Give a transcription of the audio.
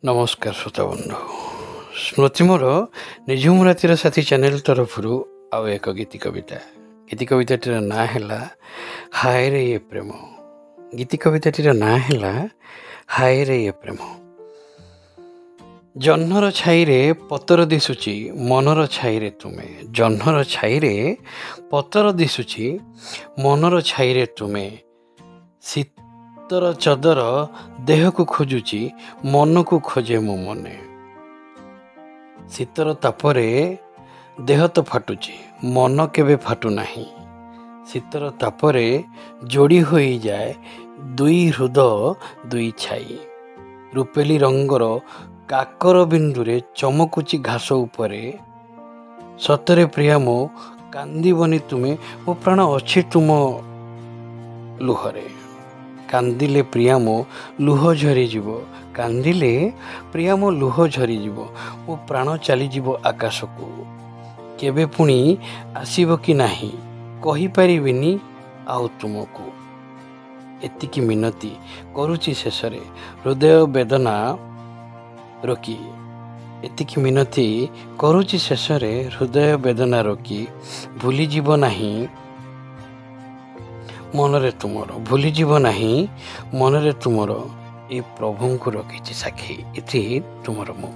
नमस्कार श्रोता बंधु स्मृति मोर निझुम रातिर साथी चैनल तरफ आउ एक गीति कविताटीर ना है हाय रे ये प्रेम। गीति कविताटीर ना है हाय रे ये प्रेम। जह्नर छाईरे पतर दिशुची मनर छाईरे तुमे। जह्नर छाईरे पतर दिशुची मनर छाईरे तुमे। शीतर चदर देह को खोजुची मन को खोजे मो मने। शीतर तापरे देह तो फाटुची मन केबे फाटू नाही। शीतर तापरे जोड़ी होई जाए दुई हृदय दुई छाई। रूपेली रंगर काकर बिंदुरे चमकुची घास उपरे। सतरे प्रिया मो कांदीबनी तुमे मो प्राण अच्छी तुम लुहरे। कांदिले प्रिया मो लुह झरी जीव। कांदिले प्रिया मो लुह झरी जीव। मो प्राण चली जीव आकाश को। केबे पुणी आसीब कि नाही कहि परिबिनी आउ तुमको। एतिकी मिनती करुची शेषरे हृदय वेदना रोकी। एतिकी मिनती करुची शेषरे हृदय वेदना रोकी। भूली जीव नाही मनरे तुमर। भूली जीव नाही मनरे तुमर। ए प्रभु को रखी साक्षी इति तुमर मो।